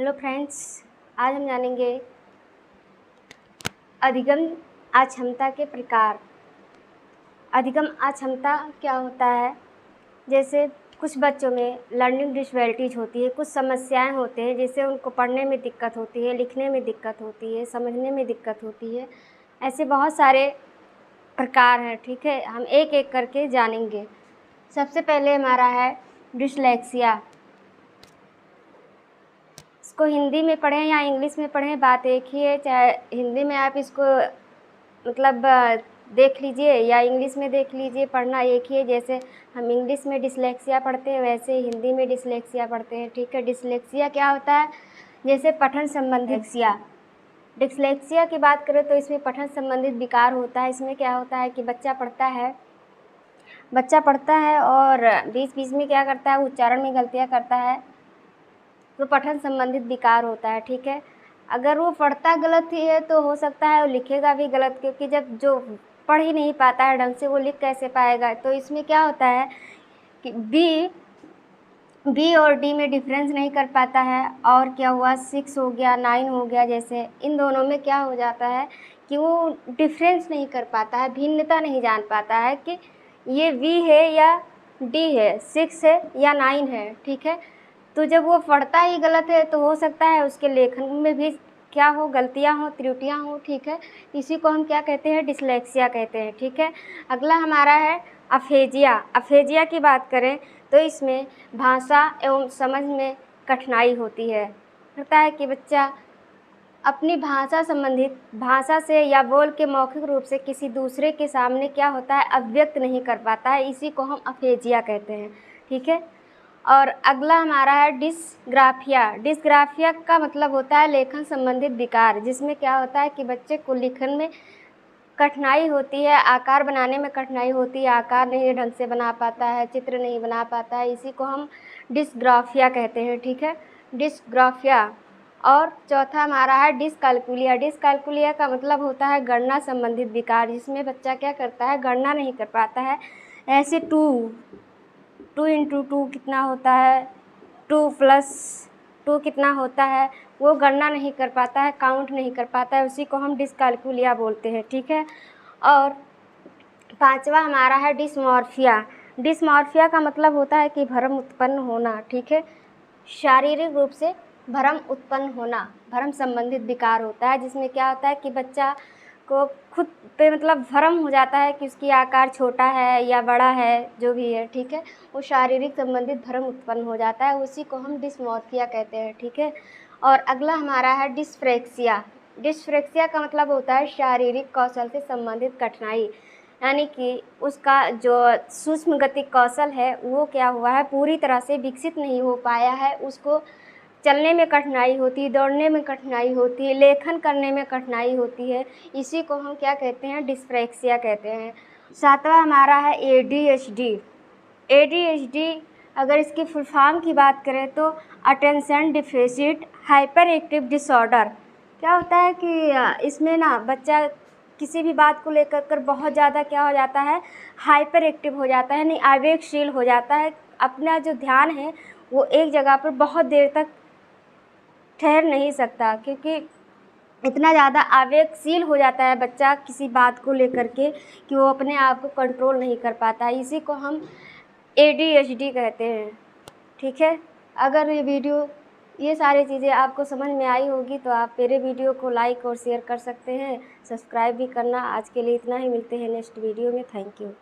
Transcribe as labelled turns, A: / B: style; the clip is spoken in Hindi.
A: हेलो फ्रेंड्स, आज हम जानेंगे अधिगम अक्षमता के प्रकार। अधिगम अक्षमता क्या होता है? जैसे कुछ बच्चों में लर्निंग डिसएबिलिटीज़ होती है, कुछ समस्याएं होते हैं, जैसे उनको पढ़ने में दिक्कत होती है, लिखने में दिक्कत होती है, समझने में दिक्कत होती है। ऐसे बहुत सारे प्रकार हैं, ठीक है। हम एक एक करके जानेंगे। सबसे पहले हमारा है डिसलेक्सिया। इसको हिंदी में पढ़ें या इंग्लिश में पढ़ें, बात एक ही है। चाहे हिंदी में आप इसको मतलब देख लीजिए या इंग्लिश में देख लीजिए, पढ़ना एक ही है। जैसे हम इंग्लिश में डिसलेक्सिया पढ़ते हैं, वैसे हिंदी में डिसलेक्सिया पढ़ते हैं, ठीक है। डिसलेक्सिया क्या होता है? जैसे पठन संबंधित डिसलेक्सिया की बात करें तो इसमें पठन संबंधित विकार होता है। इसमें क्या होता है कि बच्चा पढ़ता है और बीच बीच में क्या करता है, उच्चारण में गलतियाँ करता है, तो पठन संबंधित विकार होता है, ठीक है। अगर वो पढ़ता गलत ही है तो हो सकता है वो लिखेगा भी गलत, क्योंकि जब जो पढ़ ही नहीं पाता है ढंग से, वो लिख कैसे पाएगा। तो इसमें क्या होता है कि बी और डी में डिफरेंस नहीं कर पाता है। और क्या हुआ, 6 हो गया, 9 हो गया, जैसे इन दोनों में क्या हो जाता है कि वो डिफरेंस नहीं कर पाता है, भिन्नता नहीं जान पाता है कि ये वी है या डी है, 6 है या 9 है, ठीक है। तो जब वो पढ़ता ही गलत है तो हो सकता है उसके लेखन में भी क्या हो, गलतियाँ हो, त्रुटियाँ हो, ठीक है। इसी को हम क्या कहते हैं, डिसलेक्सिया कहते हैं, ठीक है। अगला हमारा है अफेजिया। अफेजिया की बात करें तो इसमें भाषा एवं समझ में कठिनाई होती है। होता है कि बच्चा अपनी भाषा से या बोल के मौखिक रूप से किसी दूसरे के सामने क्या होता है, अभिव्यक्त नहीं कर पाता है। इसी को हम अफेजिया कहते हैं, ठीक है। और अगला हमारा है डिस्ग्राफिया। डिस्ग्राफिया का मतलब होता है लेखन संबंधित विकार, जिसमें क्या होता है कि बच्चे को लिखन में कठिनाई होती है, आकार बनाने में कठिनाई होती है, आकार नहीं ढंग से बना पाता है, चित्र नहीं बना पाता है। इसी को हम डिस्ग्राफिया कहते हैं, ठीक है, डिस्ग्राफिया। और चौथा हमारा है डिसकैल्कुलिया। डिसकैल्कुलिया का मतलब होता है गणना संबंधित विकार, जिसमें बच्चा क्या करता है, गणना नहीं कर पाता है। ऐसे 2 × 2 कितना होता है, 2 + 2 कितना होता है, वो गणना नहीं कर पाता है, काउंट नहीं कर पाता है। उसी को हम डिसकैल्कुलिया बोलते हैं, ठीक है। और पांचवा हमारा है डिसमॉर्फिया। डिसमॉर्फिया का मतलब होता है कि भ्रम उत्पन्न होना, ठीक है। शारीरिक रूप से भ्रम उत्पन्न होना, भ्रम संबंधित विकार होता है, जिसमें क्या होता है कि बच्चा को खुद पे मतलब भ्रम हो जाता है कि उसकी आकार छोटा है या बड़ा है, जो भी है, ठीक है। वो शारीरिक संबंधित भ्रम उत्पन्न हो जाता है, उसी को हम डिसमॉर्फिया कहते हैं, ठीक है। और अगला हमारा है डिस्फ्रेक्सिया। डिस्फ्रेक्सिया का मतलब होता है शारीरिक कौशल से संबंधित कठिनाई, यानी कि उसका जो सूक्ष्म गति कौशल है वो क्या हुआ है, पूरी तरह से विकसित नहीं हो पाया है। उसको चलने में कठिनाई होती है, दौड़ने में कठिनाई होती है, लेखन करने में कठिनाई होती है। इसी को हम क्या कहते हैं, डिस्फ्रेक्सिया कहते हैं। सातवां हमारा है ADHD। ADHD अगर इसकी फुल फॉर्म की बात करें तो attention deficit hyper active disorder. क्या होता है कि इसमें ना बच्चा किसी भी बात को लेकर कर बहुत ज़्यादा क्या हो जाता है, हाइपर एक्टिव हो जाता है, यानी आवेगशील हो जाता है। अपना जो ध्यान है वो एक जगह पर बहुत देर तक ठहर नहीं सकता, क्योंकि इतना ज़्यादा आवेगशील हो जाता है बच्चा किसी बात को लेकर के कि वो अपने आप को कंट्रोल नहीं कर पाता। इसी को हम ADHD कहते हैं, ठीक है। अगर ये सारी चीज़ें आपको समझ में आई होगी तो आप मेरे वीडियो को लाइक और शेयर कर सकते हैं, सब्सक्राइब भी करना। आज के लिए इतना ही, मिलते हैं नेक्स्ट वीडियो में। Thank you.